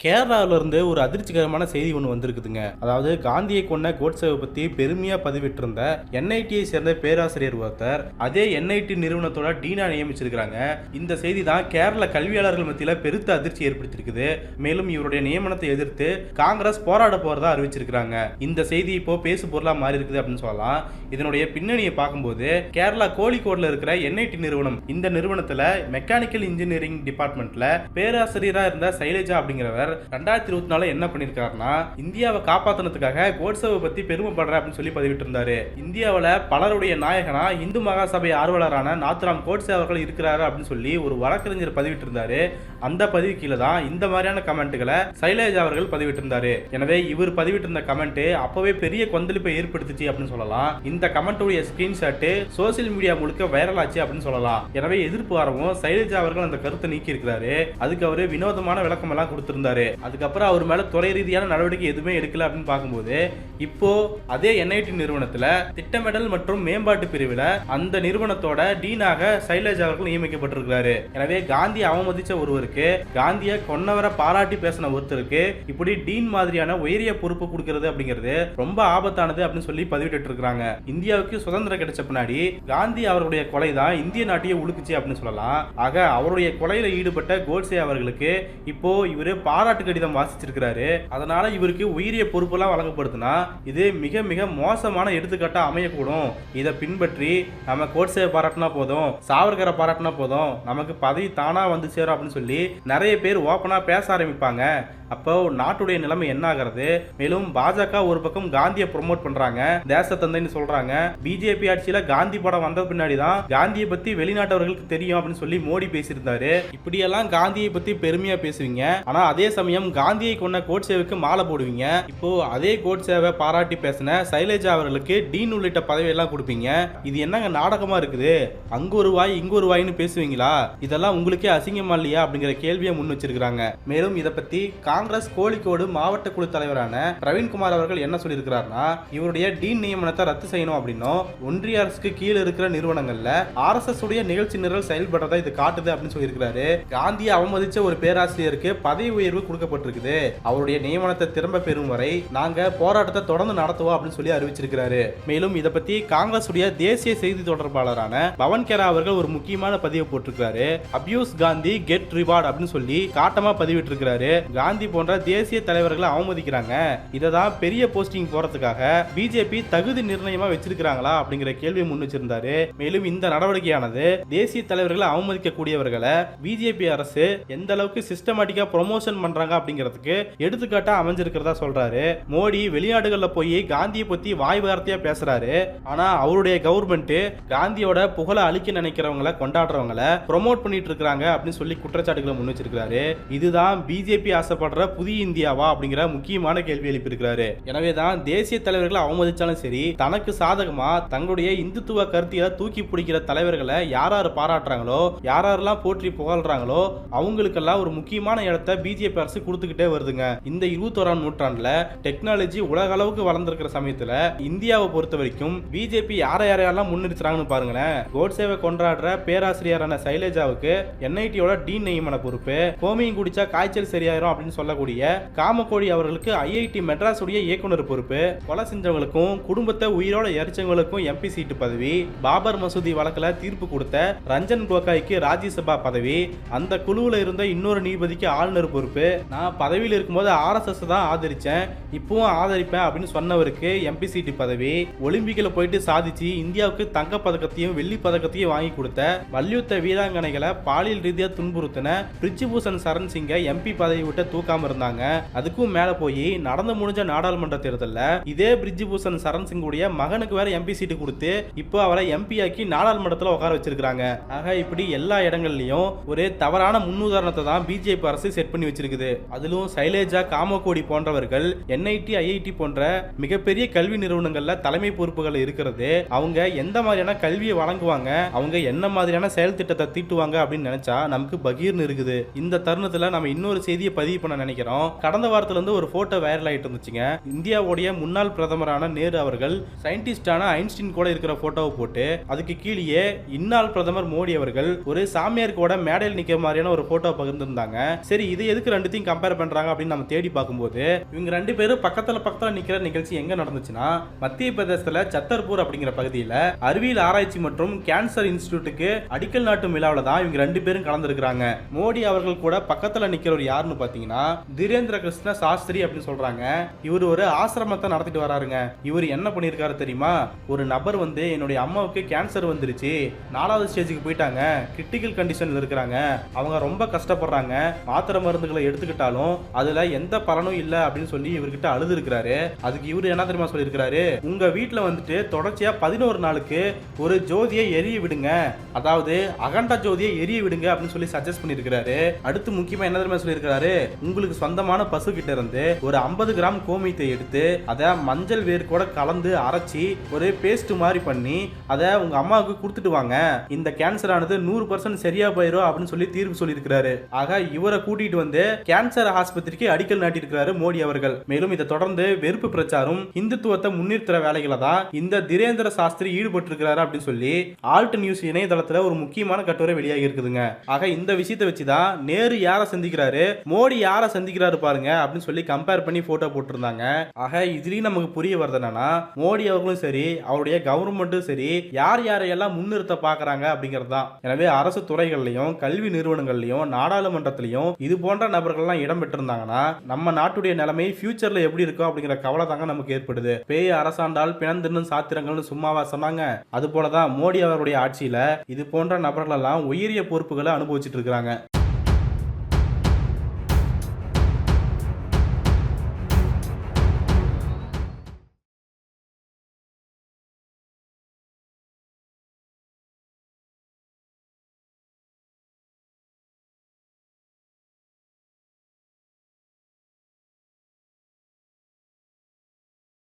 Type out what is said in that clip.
கேரளாவில இருந்து ஒரு அதிர்ச்சிகரமான செய்தி ஒன்று வந்திருக்குதுங்க. அதாவது காந்தியை கொன்ன கோட்சேவை பத்தி பெருமையா பதிவிட்டிருந்த என்ஐடியை சேர்ந்த பேராசிரியர் ஒருத்தர் அதே என்ஐடி நிறுவனத்தோட டீனா நியமிச்சிருக்காங்க. இந்த செய்தி தான் கேரள கல்வியாளர்கள் மத்தியில பெருத்த அதிர்ச்சி ஏற்படுத்தியிருக்குது. மேலும் இவருடைய நியமனத்தை எதிர்த்து காங்கிரஸ் போராட போறதா அறிவிச்சிருக்காங்க. இந்த செய்தி இப்போ பேசு பொருளா மாறி இருக்குது அப்படின்னு சொல்லலாம். இதனுடைய பின்னணியை பார்க்கும்போது கேரளா கோழிக்கோடுல இருக்கிற என்ஐடி நிறுவனம், இந்த நிறுவனத்துல மெக்கானிக்கல் இன்ஜினியரிங் டிபார்ட்மெண்ட்ல பேராசிரியரா இருந்த சைலேஜா அப்படிங்கிறவர் 2024 என்ன பண்ணிருக்காருன்னா, இந்தியாவை காப்பாத்தினதுக்காக கோட்சேவை பத்தி பெருமைப்படுற அப்படின்னு சொல்லி பதிவிட்டு இருந்தாரு. இந்தியாவில் பலருடைய நாயகனா இந்து மகாசபை ஆர்வலரான நாத்ராம் கோட்சே அவர்கள் இருக்கிறாரு அப்படின்னு சொல்லி ஒரு வழக்கறிஞர் பதிவிட்டு இருந்தாரு. அந்த பதிவு கீழே தான் இந்த மாதிரியான கமெண்ட்டுகளை சைலேஜா அவர்கள் பதிவிட்டு இருந்தாரு. எனவே இவர் பதிவிட்டு இருந்த கமெண்ட் அப்பவே பெரிய கொந்தளிப்பை ஏற்படுத்துச்சு அப்படின்னு சொல்லலாம். இந்த கமெண்ட்டுடைய ஸ்கிரீன்ஷாட் சோசியல் மீடியா முழுக்க வைரல் ஆச்சு அப்படின்னு சொல்லலாம். எனவே எதிர்ப்பு வரவும் சைலேஜா அவர்கள் அந்த கருத்தை நீக்கி இருக்கிறாரு. அதுக்கு அவரு வினோதமான விளக்கம் எல்லாம் கொடுத்திருந்தாரு. அதுக்கப்புறம் அவர் மேல துறை ரீதியான நடவடிக்கை எதுவுமே எடுக்கல அப்படின்னு பார்க்கும்போது இப்போ அதே என்ஐடி நிறுவனத்துல திட்டமிடல் மற்றும் மேம்பாட்டு பிரிவுல அந்த நிறுவனத்தோட டீனாக சைலேஜா அவர்கள் நியமிக்கப்பட்டிருக்கிறாரு. எனவே காந்தி அவமதிச்ச ஒருவருக்கு, காந்திய கொன்னவரை பாராட்டி பேசின ஒருத்தருக்கு இப்படி டீன் மாதிரியான உயரிய பொறுப்பு கொடுக்கிறது அப்படிங்கிறது ரொம்ப ஆபத்தானது அப்படின்னு சொல்லி பதிவிட்டு இருக்காங்க. இந்தியாவுக்கு சுதந்திரம் கிடைச்ச பின்னாடி காந்தி அவருடைய கொலை தான் இந்திய நாட்டையே உழுக்குச்சு அப்படின்னு சொல்லலாம். ஆக அவருடைய கொலையில ஈடுபட்ட கோட்சே அவர்களுக்கு இப்போ இவரு பாராட்டு கடிதம் வாசிச்சிருக்கிறாரு. அதனால இவருக்கு உயரிய பொறுப்பெல்லாம் வழங்கப்படுதுன்னா இது மிக மிக மோசமான எடுத்துக்காட்டா அமையக்கூடும். இதை பின்பற்றி நம்ம கோட்சே பாராட்டினா போதும், சாவர்கரை பாராட்டினா போதும், நமக்கு பதவி தானா வந்து சேரும் அப்படின்னு சொல்லி நிறைய பேர் ஓப்பனா பேச ஆரம்பிப்பாங்க. அப்போ நாட்டுடைய நிலைமை என்ன ஆகிறது? மேலும் பாஜக ஒரு பக்கம் காந்தியை ப்ரொமோட் பண்றாங்க, தேச தந்தைன்னு சொல்றாங்க. பிஜேபி ஆட்சியில காந்தி படம் வந்த பின்னாடி தான் காந்தியை பத்தி வெளிநாட்டவர்களுக்கு தெரியும் அப்படின்னு சொல்லி மோடி பேசியிருந்தாரு. இப்படியெல்லாம் காந்தியை பத்தி பெருமையா பேசுவீங்க, ஆனா அதே சமயம் காந்தியை கொண்ட கோட்சேவுக்கு மாலை போடுவீங்க. இப்போ அதே கோட்சேவை பாராட்டி பேசின சைலேஜா அவர்களுக்கு டீன் உள்ளிட்ட பதவி எல்லாம் கொடுப்பீங்க. இது என்னங்க நாடகமா இருக்குது? அங்க ஒரு வாய் இங்க ஒரு வாய்னு பேசுவீங்களா? இதெல்லாம் உங்களுக்கே அசிங்கமா இல்லையா அப்படிங்கிற கேள்வியை முன் வச்சிருக்காங்க. மேலும் இதை பத்தி காங்கிரஸ் கோழிக்கோடு மாவட்ட குழு தலைவரான பிரவீன்குமார் அவர்கள் என்ன சொல்லியிருக்கிறார்னா, இவருடைய டீன் நியமனத்தை ரத்து செய்யணும் அப்படின்னும், ஒன்றிய அரசுக்கு கீழே இருக்கிற நிறுவனங்கள்ல RSS உடைய நிகழ்ச்சி நிரல் செயல்படுறதா இது காட்டுது அப்படின்னு சொல்லியிருக்கிறாரு. காந்தியை அவமதிச்ச ஒரு பேராசிரியருக்கு பதவி உயர்வு கொடுக்கப்பட்டிருக்குது. அவருடைய நியமனத்தை திரும்ப பெறும் வரை நாங்க போராட்டத்தை தொடர்ந்து நடத்துவோம் அப்படின்னு சொல்லி அறிவிச்சிருக்கிறாரு. மேலும் இதை பத்தி காங்கிரஸ் உடைய தேசிய செய்தி தொடர்பாளரான பவன் கேரா அவர்கள் ஒரு முக்கியமான பதிவை போட்டிருக்கிறாரு. அபியூஸ் காந்தி கெட் ரிவார்ட் அப்படின்னு சொல்லி காட்டமா பதிவிட்டு இருக்கிறாரு. காந்தி போன்ற தேசிய தலைவர்களை அவமதிக்கிறாங்க, இததான் பெரிய போஸ்டிங் போறதுக்காக பிஜேபி தகுதி நிர்ணயமா வச்சிருக்காங்களா அப்படிங்கிற கேள்வியை முன் வச்சிருந்தாரு. மேலும் இந்த நடவடிக்கையானது தேசிய தலைவர்களை அவமதிக்கக்கூடியவர்களை பிஜேபி அரசு எந்த அளவுக்கு சிஸ்டமேட்டிக்கா ப்ரொமோஷன் பண்றாங்க அப்படிங்கிறதுக்கு எடுத்துக்காட்டா அமைஞ்சிருக்கிறதா சொல்றாரு. மோடி வெளிநாடுகள்ல போய் காந்தியை பத்தி வாய் வார்த்தையா பேசுறாரு, ஆனா அவருடைய கவர்மெண்ட் காந்தியோட புகழ அழிக்க நினைக்கிறவங்களை கொண்டாடுறவங்களை ப்ரொமோட் பண்ணிட்டு இருக்காங்க அப்படின்னு சொல்லி குற்றச்சாட்டுகளை முன் வச்சிருக்காரு. இதுதான் பிஜேபி ஆசைப்படுற புதிய இந்தியாவா அப்படிங்கிற முக்கியமான கேள்வி எழுப்பியிருக்கிறாரு. எனவேதான் தேசிய தலைவர்களை அவமதிச்சாலும் சரி, தனக்கு சாதகமா தங்களுடைய இந்துத்துவ கருத்தியை தூக்கி பிடிக்கிற தலைவர்களை யாராரு பாராட்டுறாங்களோ, யாரெல்லாம் போற்றி புகழ்றாங்களோ அவங்களுக்கெல்லாம் ஒரு முக்கியமான இடத்தை பிஜேபி அரசு கொடுத்துக்கிட்டே வருதுங்க. இந்த 21ஆம் நூற்றாண்டுல டெக்னாலஜி உலக அளவுக்கு வளர்ந்திருக்கிற சமயத்துல இந்தியாவை பொறுத்த வரைக்கும் பிஜேபி யாரையாரெல்லாம் முன்னிறுத்துறாங்கன்னு பாருங்களேன். கோட்சேவை கொண்டாடுற பேராசிரியரான சைலேஜாவுக்கு என்ஐடியோட டீன் நியமன பொறுப்பு, கோமியம் குடிச்சா காய்ச்சல் சரியாயிரும் அப்படின்னு சொல்லக்கூடிய காமகோடி அவர்களுக்கு ஐஐடி மெட்ராஸ் உடைய இயக்குனர் பொறுப்பு, கொலை செஞ்சவங்களுக்கும் குடும்பத்தை உயிரோட எரிச்சவங்களுக்கும் எம்பி சீட்டு பதவி, பாபர் மசூதி வழக்குல தீர்ப்பு கொடுத்த ரஞ்சன் கோகாய்க்கு ராஜ்யசபா பதவி, அந்த குழுவில் இருந்த இன்னொரு நீதிபதிக்கு ஆளுநர் பொறுப்பு, நான் பதவியில் இருக்கும்போது RSS தான் ஆதரிச்சேன், இப்பவும் ஆதரிப்பேன் அப்படின்னு சொன்னவருக்கு எம்பி சீட்டு பதவி, ஒலிம்பிக்ல போயிட்டு சாதிச்சு இந்தியாவுக்கு தங்க பதக்கத்தையும் வெள்ளி பதக்கத்தையும் வாங்கி கொடுத்த மல்யுத்த வீராங்கனைகளை பாலியல் ரீதியா துன்புறுத்தின பிரிஜ்பூஷன் சரண் சிங்கை எம்பி பதவி விட்டு தூக்காம இருந்தாங்க. அதுக்கும் மேல போய் நடந்து முடிஞ்ச நாடாளுமன்ற தேர்தலில் இதே பிரிஜ்பூஷன் சரண் சிங் உடைய மகனுக்கு வேற எம்பி சீட்டு கொடுத்து இப்போ அவரை எம்பி ஆக்கி நாடாளுமன்றத்தில் உட்கார வச்சிருக்காங்க. ஆக இப்படி எல்லா இடங்கள்லயும் ஒரு தவறான முன்னுதாரணத்தை தான் பிஜேபி அரசு செட் பண்ணி வச்சிருக்குது. அதிலும் சைலேஜா, காமகோடி போன்றவர்கள் என்ஐடி, ஐஐடி போன்ற மிகப்பெரிய கல்வி நிறுவனங்கள்ல தலைமை பொறுப்புகள் இருக்கிறது. அவங்க எந்த மாதிரியான கல்வியை வழங்குவாங்க, அவங்க என்ன மாதிரியான செயல் திட்டத்தை தீட்டுவாங்க அப்படின்னு நினைச்சா நமக்கு பகீர்னு இருக்குது. இந்த தருணத்துல நம்ம இன்னொரு செய்தியை பதிவு பண்ண நினைக்கிறோம். கடந்த வாரத்துல இருந்து ஒரு போட்டோ வைரல் ஆயிட்டு இருந்துச்சுங்க. இந்தியாவுடைய முன்னாள் பிரதமரான நேரு அவர்கள் சயின்டிஸ்டான ஐன்ஸ்டீன் கூட இருக்கிற போட்டோவை போட்டு அதுக்கு கீழே இந்நாள் பிரதமர் மோடி அவர்கள் ஒரு சாமியார் கூட மேடையில் நிக்கிற மாதிரியான ஒரு போட்டோ பகிர்ந்திருந்தாங்க. சரி, இது எதுக்கு ரெண்டுத்தையும் ரெண்டையும் கம்பேர் பண்றாங்க அப்படின்னு நம்ம தேடி பார்க்கும்போது இவங்க ரெண்டு பேரும் பக்கத்துல நிக்கிற நிகழ்ச்சி எங்க நடந்துச்சுன்னா மத்திய பிரதேசத்துல சத்தர்பூர் அப்படிங்கிற பகுதியில் அறிவியல் ஆராய்ச்சி மற்றும் கேன்சர் இன்ஸ்டிடியூட்டுக்கு அடிக்கல் நாட்டும் விழாவில் தான் இவங்க ரெண்டு பேரும் கலந்துருக்காங்க. மோடி அவர்கள் கூட பக்கத்துல நிக்கிறவர் யாருன்னு பாத்தீங்கன்னா திரேந்திர கிருஷ்ண சாஸ்திரி அப்படின்னு சொல்றாங்க. இவர் ஒரு ஆசிரமத்தை நடத்திட்டு வராருங்க. இவர் என்ன பண்ணிருக்காரு தெரியுமா? ஒரு நபர் வந்து என்னுடைய அம்மாவுக்கு கேன்சர் வந்துருச்சு, 4வது ஸ்டேஜுக்கு போயிட்டாங்க, கிரிட்டிக்கல் கண்டிஷன்ல இருக்கிறாங்க, அவங்க ரொம்ப கஷ்டப்படுறாங்க, மாத்திரை மருந்துகளை எடுத்துக்கிட்டாலும் அதுல எந்த பலனும் இல்ல அப்படின்னு சொல்லி இவர்கிட்ட அழுது இருக்கிறாரு. அதுக்கு இவரு என்ன தெரியுமா சொல்லியிருக்கிறாரு? உங்க வீட்டுல வந்துட்டு தொடர்ச்சியா 11 நாளுக்கு ஒரு ஜோதியை எரிய விடுங்க, அதாவது அகண்ட ஜோதியை எரிய விடுங்க அப்படின்னு சொல்லி சஜஸ்ட் பண்ணிருக்கிறாரு. அடுத்து முக்கியமா என்ன தெரியுமா சொல்லியிருக்கிறாரு? உங்களுக்கு சொந்தமான பசு கிட்ட இருந்து ஒரு 50 கிராம் கோமியத்தை எடுத்து அதை மஞ்சள் வேர் கூட கலந்து அரைச்சி ஒரு பேஸ்ட் மாதிரி பண்ணி அதை உங்க அம்மாவுக்கு கொடுத்துட்டு வாங்க, இந்த கேன்சர் ஆனது 100% சரியா போயிடும் அப்படின்னு சொல்லி தீர்ப்பு சொல்லியிருக்கிறாரு. ஆக இவரை கூட்டிட்டு வந்து கேன்சர் ஆஸ்பத்திரிக்கு அடிக்கல் நாட்டியிருக்கிறாரு மோடி அவர்கள். மேலும் இதை தொடர்ந்து வெறுப்பு பிரச்சாரம், இந்துத்துவத்தை முன்னிறுத்துற வேலைகளை தான் இந்த திரேந்திர சாஸ்திரி ஈடுபட்டு இருக்கிறாரு அப்படின்னு சொல்லி ஆல்ட் நியூஸ் இணையதளத்துல ஒரு முக்கியமான கட்டுரை வெளியாகி இருக்குதுங்க. ஆக இந்த விஷயத்தை வச்சுதான் நேரு யாரை சந்திக்கிறாரு, மோடி யாரை சந்திக்கிறாரு பாருங்க அப்படின்னு சொல்லி கம்பேர் பண்ணி போட்டோ போட்டிருந்தாங்க. ஆக இதுலயும் நமக்கு புரிய வருது என்னன்னா மோடி அவர்களும் சரி அவருடைய கவர்மெண்ட்டும் சரி யார் யாரையெல்லாம் முன்னிறுத்த பாக்குறாங்க அப்படிங்கிறது தான். எனவே அரசு துறைகள்லயும் கல்வி நிறுவனங்கள்லயும் நாடாளுமன்றத்திலையும் இது போன்ற நபர்கள்லாம் இடம் பெற்றிருந்தாங்கன்னா நம்ம நாட்டுடைய நிலைமை ஃபியூச்சர்ல எப்படி இருக்கும் அப்படிங்கிற கவலை தாங்க நமக்கு ஏற்படுது. பேய் அரசாண்டால் பிணந்தின்னும் சாத்திரங்கள்னு சும்மாவா சொன்னாங்க? அது போலதான் மோடி அவருடைய ஆட்சியில இது போன்ற நபர்கள் எல்லாம் உயரிய பொறுப்புகளை அனுபவிச்சுட்டு இருக்காங்க.